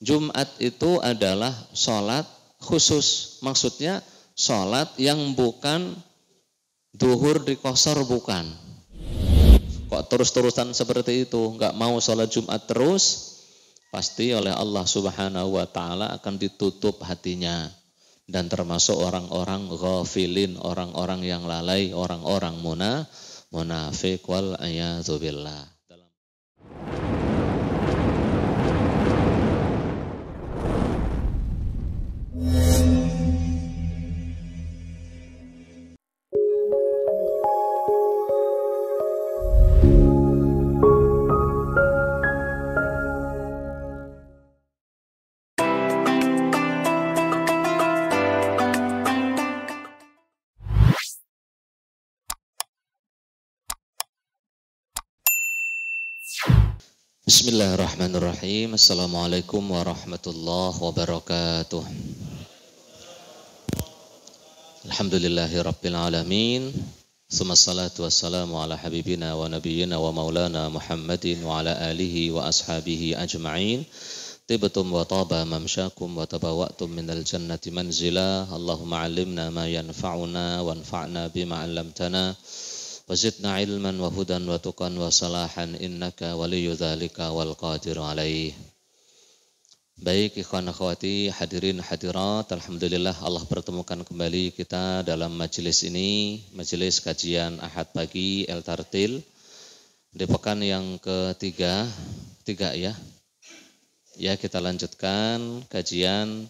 Jumat itu adalah sholat khusus. Maksudnya sholat yang bukan duhur di qashar, bukan. Kok terus-terusan seperti itu, nggak mau sholat Jumat terus, pasti oleh Allah Subhanahu wa Ta'ala akan ditutup hatinya. Dan termasuk orang-orang ghafilin, orang-orang yang lalai, orang-orang munafik wal a'yadzubillah. Bismillahirrahmanirrahim. Assalamualaikum warahmatullahi wabarakatuh. Alhamdulillahirabbil alamin. Summassalatu wassalamu ala habibina wa nabiyyina wa maulana Muhammadin wa ala alihi wa ashabihi ajma'in. Tibtum wa taba mamsyakum wa tabawwa'tum minal jannati manzila. Allahumma 'allimna ma yanfa'una wanfa'na bima 'allamtana. Wazidna ilman wa hudan wa tuqan wa salahan innaka waliyyu dzalika wal qadiru alaih. Baik ikhwan akhwati, hadirin hadirat, alhamdulillah Allah pertemukan kembali kita dalam majelis ini, majelis kajian Ahad pagi El Tartil di pekan yang ketiga ya. Ya, kita lanjutkan kajian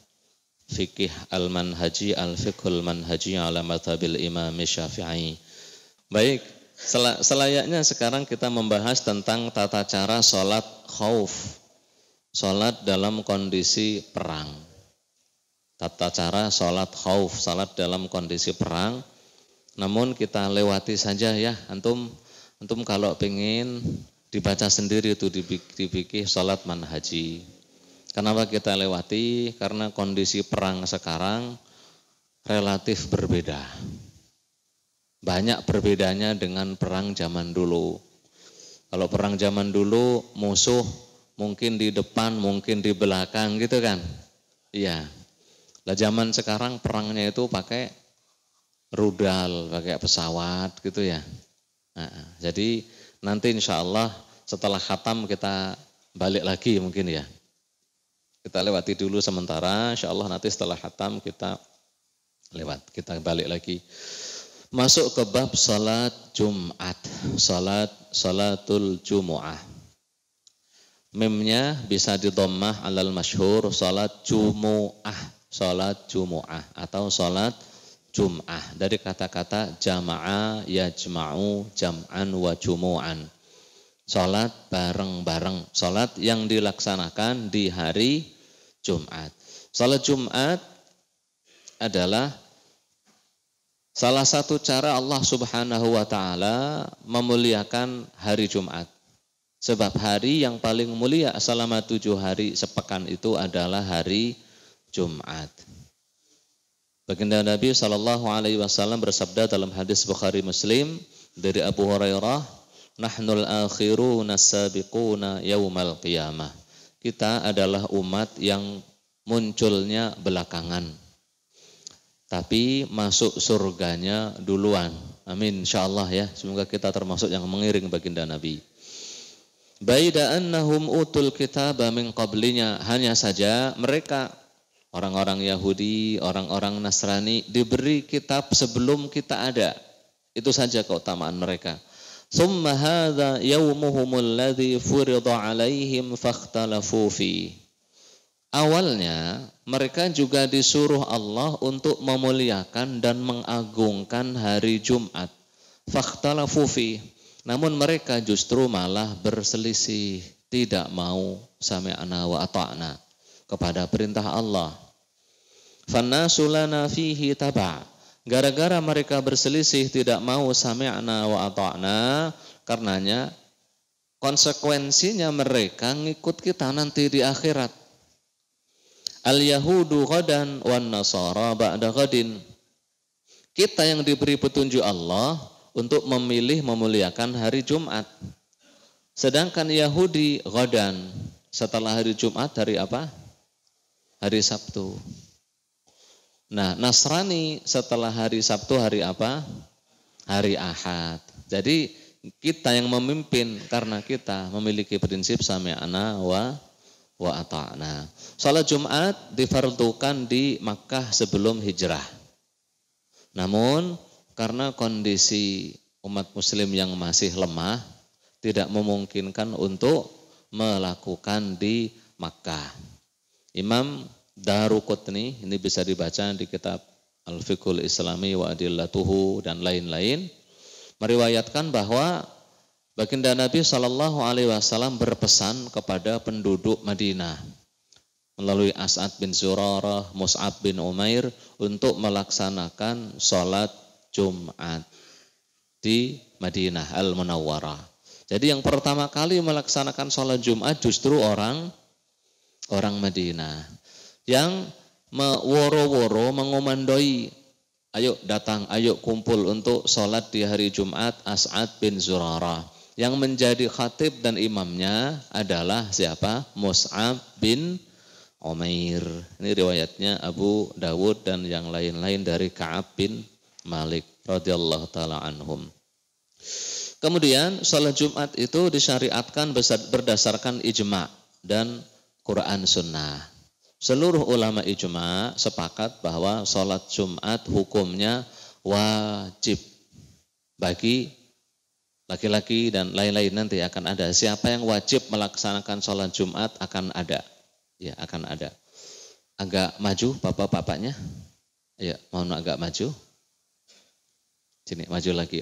fikih al-manhaji al-fiqhul manhaji ala madhabil Imam Syafi'i. Baik, selayaknya sekarang kita membahas tentang tata cara sholat khauf, sholat dalam kondisi perang. Tata cara sholat khauf, sholat dalam kondisi perang. Namun kita lewati saja ya, antum kalau pengen dibaca sendiri itu dipikir sholat manhaji. Kenapa kita lewati? Karena kondisi perang sekarang relatif berbeda. Banyak perbedaannya dengan perang zaman dulu. Kalau perang zaman dulu musuh mungkin di depan, mungkin di belakang gitu kan. Iya. Lah zaman sekarang perangnya itu pakai rudal, pakai pesawat gitu ya. Nah, jadi nanti insya Allah setelah khatam kita balik lagi mungkin ya. Kita lewati dulu sementara, insya Allah nanti setelah khatam kita balik lagi. Masuk ke bab salat Jumat, salatul Jumu'ah. Mimnya bisa didommah alal masyhur salat Jumu'ah atau salat Jum'ah dari kata-kata jama'a yajma'u jam'an wa jumu'an. Salat bareng-bareng, salat yang dilaksanakan di hari Jumat. Salat Jumat adalah salah satu cara Allah Subhanahu wa Ta'ala memuliakan hari Jumat. Sebab hari yang paling mulia selama 7 hari sepekan itu adalah hari Jumat. Baginda Nabi SAW bersabda dalam hadis Bukhari Muslim dari Abu Hurairah, "Nahnul akhiruna sabiquna yaumal qiyamah." Kita adalah umat yang munculnya belakangan, tapi masuk surganya duluan. Amin insyaallah ya. Semoga kita termasuk yang mengiring baginda Nabi. Baida annahum utul kitaba min qablinya, hanya saja mereka orang-orang Yahudi, orang-orang Nasrani diberi kitab sebelum kita ada. Itu saja keutamaan mereka. Tsumma hadza yaumuhumul ladzi furida alaihim fakhtalafu fi. Awalnya mereka juga disuruh Allah untuk memuliakan dan mengagungkan hari Jumat. Fakhtalafu fi. Namun mereka justru malah berselisih, tidak mau sami'na wa ata'na kepada perintah Allah. Fannasu lana fihi taba'. Gara-gara mereka berselisih tidak mau sami'na wa ata'na, karenanya konsekuensinya mereka ngikut kita nanti di akhirat. Al-Yahudu ghadan wan Nasara ba'da ghadin. Kita yang diberi petunjuk Allah untuk memilih memuliakan hari Jumat. Sedangkan Yahudi ghadan, setelah hari Jumat hari apa? Hari Sabtu. Nah, Nasrani setelah hari Sabtu hari apa? Hari Ahad. Jadi kita yang memimpin karena kita memiliki prinsip sami'na wa ata'na. Salat Jumat difardukan di Makkah sebelum hijrah. Namun karena kondisi umat muslim yang masih lemah tidak memungkinkan untuk melakukan di Makkah. Imam Daruqutni, ini bisa dibaca di kitab Al-Fiqhul Islami wa Adillatuhu dan lain-lain, meriwayatkan bahwa baginda Nabi SAW berpesan kepada penduduk Madinah melalui As'ad bin Zurarah, Mus'ab bin Umair untuk melaksanakan sholat Jumat di Madinah Al-Munawwarah. Jadi yang pertama kali melaksanakan sholat Jumat justru orang Madinah yang woro-woro mengomandoi, ayo datang, ayo kumpul untuk sholat di hari Jumat As'ad bin Zurarah. Yang menjadi khatib dan imamnya adalah siapa? Mus'ab bin Umair. Ini riwayatnya Abu Dawud dan yang lain-lain dari Ka'ab bin Malik radhiyallahu taala anhum. Kemudian sholat Jumat itu disyariatkan berdasarkan ijma' dan Quran Sunnah. Seluruh ulama ijma' sepakat bahwa sholat Jumat hukumnya wajib bagi laki-laki dan lain-lain. Nanti akan ada siapa yang wajib melaksanakan sholat Jumat akan ada. Ya, akan ada. Agak maju bapak-bapaknya. Ya, mohon agak maju. Sini, maju lagi.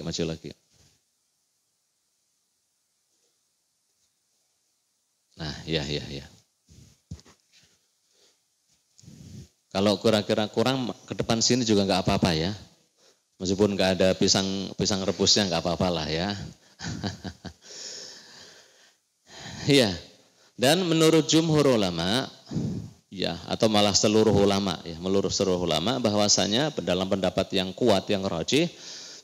Nah, ya. Kalau kira-kira kurang ke depan sini juga nggak apa-apa ya. Meskipun nggak ada pisang rebusnya nggak apa-apa lah ya. Iya. Dan menurut jumhur ulama, ya atau malah seluruh ulama ya, menurut seluruh ulama bahwasanya dalam pendapat yang kuat yang rajih,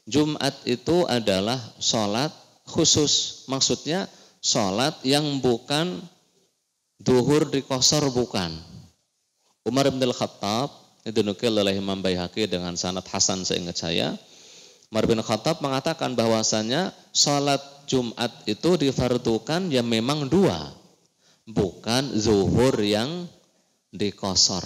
Jumat itu adalah sholat khusus. Maksudnya sholat yang bukan duhur di qashar, bukan. Umar bin Khattab, itu nukil oleh Imam Baihaqi dengan sanad hasan seingat saya. Umar bin Khattab mengatakan bahwasanya sholat Jumat itu difardukan ya memang dua. Bukan zuhur yang di qashar.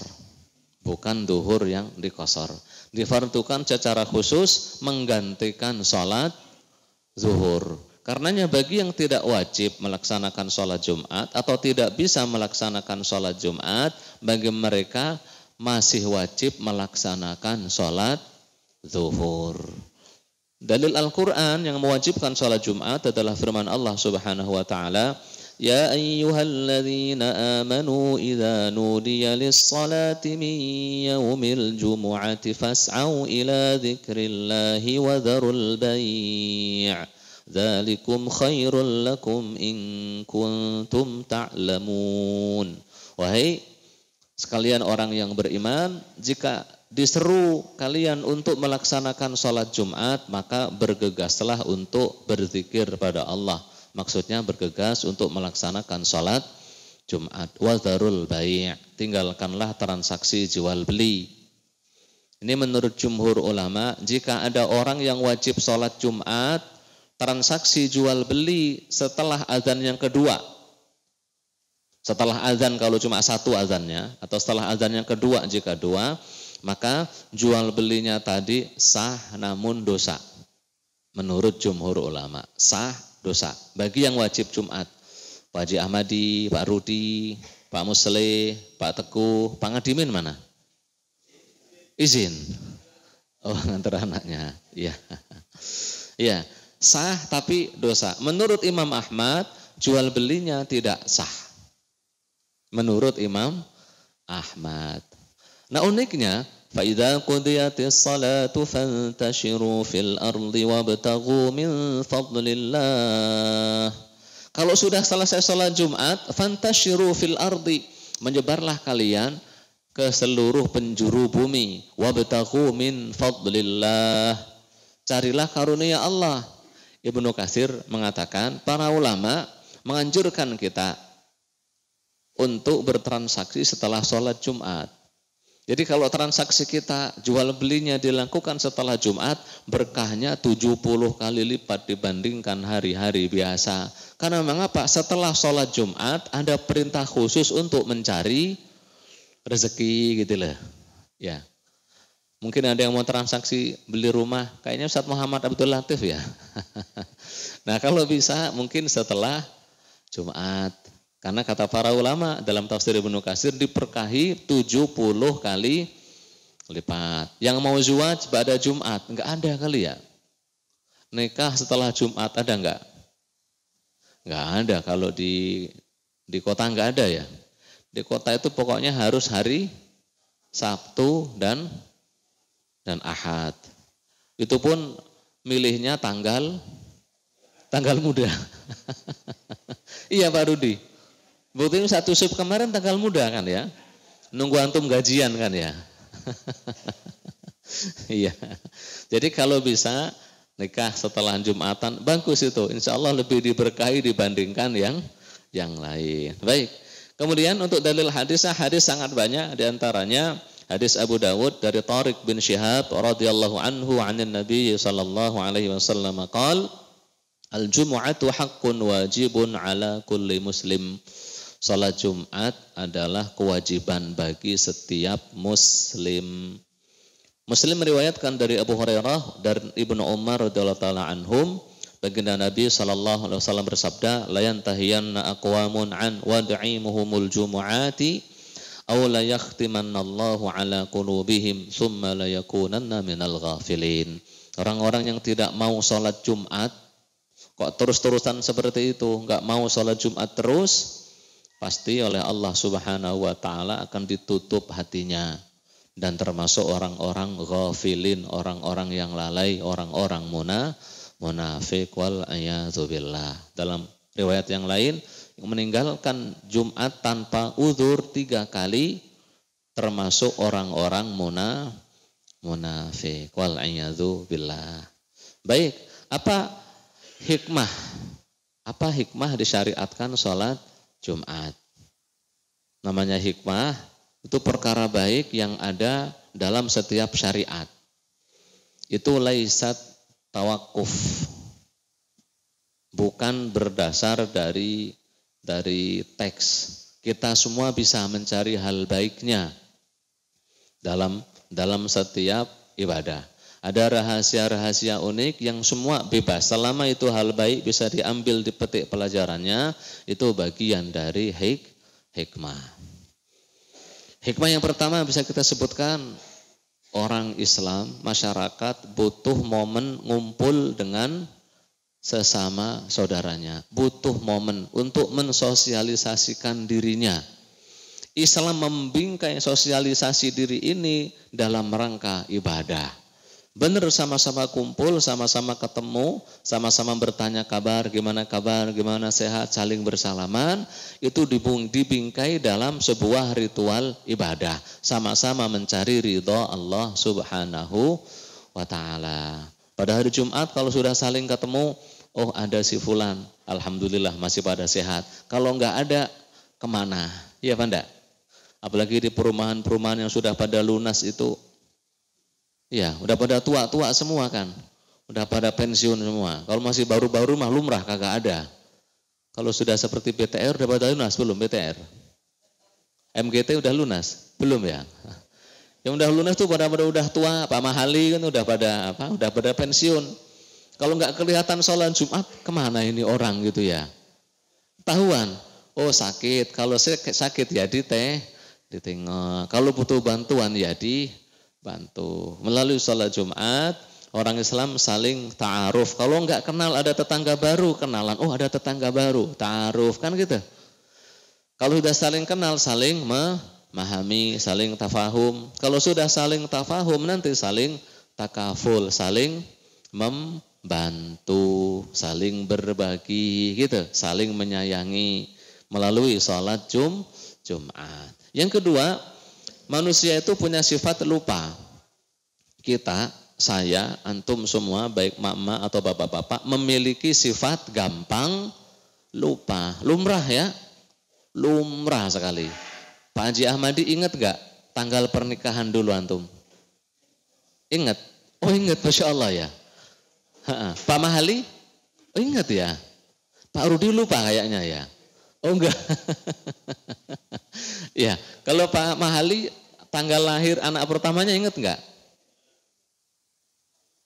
Bukan zuhur yang di qashar. Difardukan secara khusus menggantikan sholat zuhur. Karenanya bagi yang tidak wajib melaksanakan sholat Jumat atau tidak bisa melaksanakan sholat Jumat, bagi mereka masih wajib melaksanakan sholat zuhur. Dalil Al-Quran yang mewajibkan sholat Jumat adalah firman Allah Subhanahu wa ta'ala, Ya ayyuhalladzina amanu idza nudiya lis-salati min yaumil jumu'ati fas'au ila dzikrillahi wa dzarul bai'. Dzalikum khairul lakum in kuntum ta'lamun. Wahai sekalian orang yang beriman, jika diseru kalian untuk melaksanakan sholat Jumat, maka bergegaslah untuk berzikir pada Allah. Maksudnya bergegas untuk melaksanakan sholat Jumat. Wa dzarul bai', tinggalkanlah transaksi jual beli. Ini menurut jumhur ulama, jika ada orang yang wajib sholat Jumat, transaksi jual beli setelah azan yang kedua. Setelah azan kalau cuma satu azannya, atau setelah azan yang kedua jika dua, maka jual belinya tadi sah namun dosa. Menurut jumhur ulama, sah dosa. Bagi yang wajib Jumat, Pak Haji Ahmadi, Pak Rudi, Pak Musleh, Pak Teguh, Pak Ngadimin mana? Izin. Oh, ngantar anaknya. Iya. Iya. Sah tapi dosa. Menurut Imam Ahmad, jual belinya tidak sah. Menurut Imam Ahmad. Nah uniknya, فَإِذَا قُضِيَتِ الصَّلَاةُ فَانْتَشِرُوا فِي الْأَرْضِ وَابْتَغُوا مِنْ فَضْلِ اللَّهِ. Kalau sudah selesai sholat Jumat, فَانْتَشِرُوا فِي الْأَرْضِ, menyebarlah kalian ke seluruh penjuru bumi. وَابْتَغُوا مِنْ فَضْلِ اللَّهِ, carilah karunia Allah. Ibnu Katsir mengatakan para ulama menganjurkan kita untuk bertransaksi setelah sholat Jumat. Jadi kalau transaksi kita jual belinya dilakukan setelah Jumat, berkahnya 70 kali lipat dibandingkan hari-hari biasa. Karena memang apa? Setelah sholat Jumat ada perintah khusus untuk mencari rezeki gitu loh. Ya. Mungkin ada yang mau transaksi beli rumah, kayaknya Ustaz Muhammad Abdul Latif ya. Nah kalau bisa mungkin setelah Jumat. Karena kata para ulama dalam tafsir Ibnu Katsir diberkahi 70 kali lipat. Yang mau zuwaj pada Jumat, enggak ada kali ya. Nikah setelah Jumat ada enggak? Enggak ada, kalau di kota enggak ada ya. Di kota itu pokoknya harus hari Sabtu dan Ahad. Itu pun milihnya tanggal muda. Iya Pak Rudi. Buktinya satu sub kemarin tanggal muda kan ya. Nunggu antum gajian kan ya. Iya. Jadi kalau bisa nikah setelah Jumatan bagus itu. Insya Allah lebih diberkahi dibandingkan yang lain. Baik. Kemudian untuk dalil hadis sangat banyak, di antaranya hadis Abu Dawud dari Tariq bin Syihab radhiyallahu anhu 'anin Nabi sallallahu alaihi wasallam qala al-jumu'atu haqqun wajibun ala kulli muslim. Salat Jumat adalah kewajiban bagi setiap muslim. Muslim meriwayatkan dari Abu Hurairah dan Ibnu Umar radhiyallahu taala anhum, baginda Nabi sallallahu alaihi wasallam bersabda, la yantahiyanna aqwamun an wad'imuhumul jumu'ati aw la yakhtimannallahu ala qulubihim thumma la yakunanna minal ghafilin. Orang-orang yang tidak mau salat Jumat kok terus-terusan seperti itu, enggak mau salat Jumat terus, pasti oleh Allah Subhanahu wa taala akan ditutup hatinya dan termasuk orang-orang ghafilin, orang-orang yang lalai, orang-orang munafik wal a'yadzubillah. Dalam riwayat yang lain, yang meninggalkan Jumat tanpa uzur 3 kali termasuk orang-orang munafik wal a'yadzubillah. Baik, apa hikmah? Apa hikmah disyariatkan sholat Jumat? Namanya hikmah, itu perkara baik yang ada dalam setiap syariat. Itu laisat tawakuf, bukan berdasar dari teks. Kita semua bisa mencari hal baiknya dalam setiap ibadah. Ada rahasia-rahasia unik yang semua bebas. Selama itu hal baik bisa diambil, dipetik pelajarannya, itu bagian dari hikmah. Hikmah yang pertama bisa kita sebutkan, orang Islam, masyarakat butuh momen ngumpul dengan sesama saudaranya. Butuh momen untuk mensosialisasikan dirinya. Islam membingkai sosialisasi diri ini dalam rangka ibadah. Benar, sama-sama kumpul, sama-sama ketemu, sama-sama bertanya kabar, gimana sehat, saling bersalaman, itu dibingkai dalam sebuah ritual ibadah. Sama-sama mencari ridha Allah Subhanahu wa ta'ala. Pada hari Jumat kalau sudah saling ketemu, oh ada si fulan, alhamdulillah masih pada sehat. Kalau enggak ada, kemana? Iya Pak enggak? Apalagi di perumahan-perumahan yang sudah pada lunas itu, ya, udah pada tua-tua semua kan. Udah pada pensiun semua. Kalau masih baru-baru mah lumrah kagak ada. Kalau sudah seperti BTR udah pada lunas belum BTR? MGT udah lunas? Belum ya? Yang udah lunas tuh pada udah tua, Pak Mahali kan udah pada pensiun. Kalau nggak kelihatan sholat Jumat, kemana ini orang gitu ya? Tahuan, oh sakit. Kalau sakit ya ditengok. Kalau butuh bantuan ya bantu. Melalui sholat Jumat, orang Islam saling ta'aruf. Kalau enggak kenal, ada tetangga baru, kenalan. Oh ada tetangga baru, ta'aruf kan gitu. Kalau sudah saling kenal, saling memahami, saling tafahum. Kalau sudah saling tafahum, nanti saling takaful, saling membantu, saling berbagi gitu, saling menyayangi melalui sholat Jumat. Yang kedua, manusia itu punya sifat lupa. Kita, saya, antum semua, baik mak-mak atau bapak-bapak, memiliki sifat gampang lupa. Lumrah ya. lumrah sekali. Pak Haji Ahmadi ingat gak tanggal pernikahan dulu antum? Ingat? Oh ingat, Masya Allah ya. Pak Mahali? Oh ingat ya. Pak Rudi lupa kayaknya ya. Oh enggak. Ya, kalau Pak Mahali tanggal lahir anak pertamanya ingat enggak?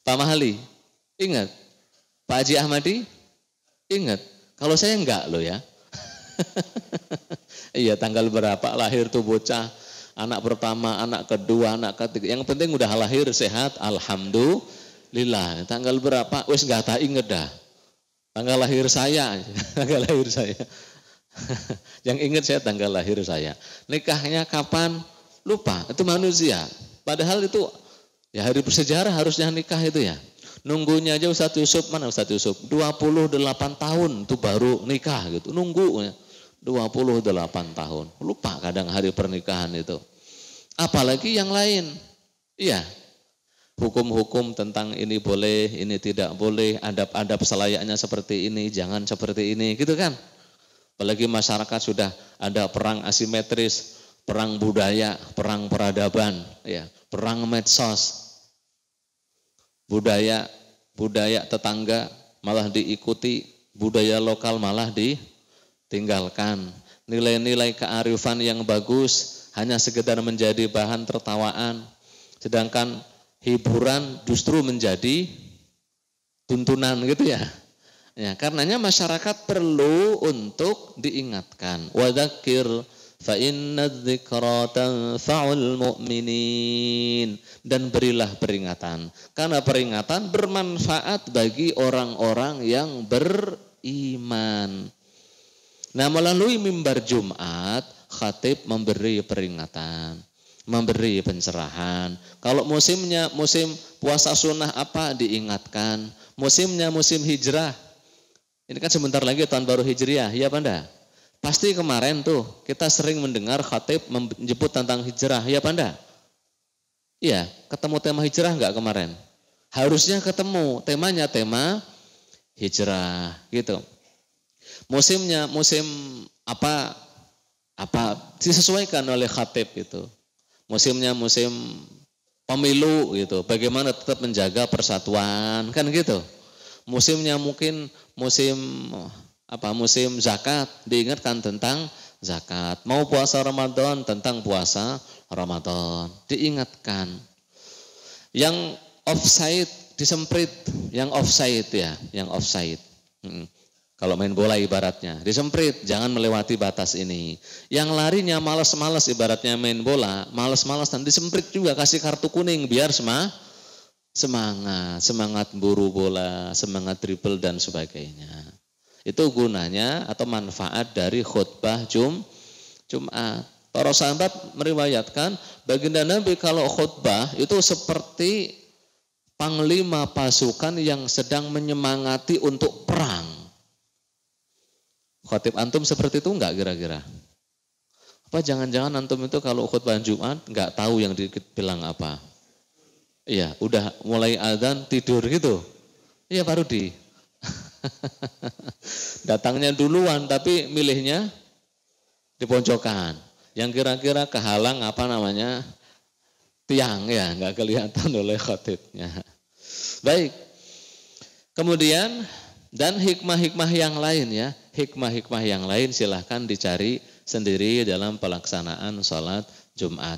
Pak Mahali? Ingat? Pak Haji Ahmadi? Ingat? Kalau saya enggak loh ya. Iya, tanggal berapa lahir tuh bocah, anak pertama, anak kedua, anak ketiga. Yang penting udah lahir sehat, alhamdulillah. Tanggal berapa? Wes enggak tak inget dah. Tanggal lahir saya, tanggal lahir saya. Yang ingat saya tanggal lahir saya. Nikahnya kapan? Lupa. Itu manusia. Padahal itu ya hari bersejarah harusnya nikah itu ya. Nunggunya aja Ustadz Yusuf, mana Ustadz Yusuf? 28 tahun itu baru nikah gitu. Nunggu 28 tahun. Lupa kadang hari pernikahan itu. Apalagi yang lain. Iya. Hukum-hukum tentang ini boleh, ini tidak boleh, adab-adab selayaknya seperti ini, jangan seperti ini, gitu kan. Apalagi masyarakat sudah ada perang asimetris, perang budaya, perang peradaban, ya, perang medsos. Budaya tetangga malah diikuti, budaya lokal malah ditinggalkan. Nilai-nilai kearifan yang bagus hanya sekedar menjadi bahan tertawaan, sedangkan hiburan justru menjadi tuntunan gitu ya. Ya, karenanya masyarakat perlu untuk diingatkan. Wadzakir fa inna dzikra tanfa'ul mu'minin. Dan berilah peringatan. Karena peringatan bermanfaat bagi orang-orang yang beriman. Nah, melalui mimbar Jumat, khatib memberi peringatan, memberi pencerahan. Kalau musimnya musim puasa sunnah apa diingatkan. Musimnya musim hijrah. Ini kan sebentar lagi tahun baru hijriah, ya Panda? Pasti kemarin tuh kita sering mendengar khatib menyebut tentang hijrah, ya Panda? Iya, ketemu tema hijrah enggak kemarin? Harusnya ketemu, temanya tema hijrah gitu. Musimnya musim apa disesuaikan oleh khatib gitu. Musimnya musim pemilu gitu. Bagaimana tetap menjaga persatuan kan gitu. Musimnya mungkin musim zakat, diingatkan tentang zakat. Mau puasa Ramadan tentang puasa Ramadan, diingatkan. Yang offside disemprit, yang offside ya, yang offside. Kalau main bola ibaratnya, disemprit, jangan melewati batas ini. Yang larinya malas-malas ibaratnya main bola, malas-malasan disemprit juga, kasih kartu kuning biar semangat buru bola, semangat dribble dan sebagainya. Itu gunanya atau manfaat dari khutbah Jumat. Para sahabat meriwayatkan baginda Nabi kalau khutbah itu seperti panglima pasukan yang sedang menyemangati untuk perang. Khatib antum seperti itu enggak kira-kira? Apa jangan-jangan antum itu kalau khutbah Jumat enggak tahu yang dibilang apa? Iya, udah mulai azan tidur gitu. Iya Pak Rudi. Datangnya duluan tapi milihnya di pojokan. Yang kira-kira kehalang tiang ya, nggak kelihatan oleh khatibnya. Baik. Kemudian dan hikmah-hikmah yang lain ya, hikmah-hikmah yang lain silahkan dicari sendiri dalam pelaksanaan sholat Jumat.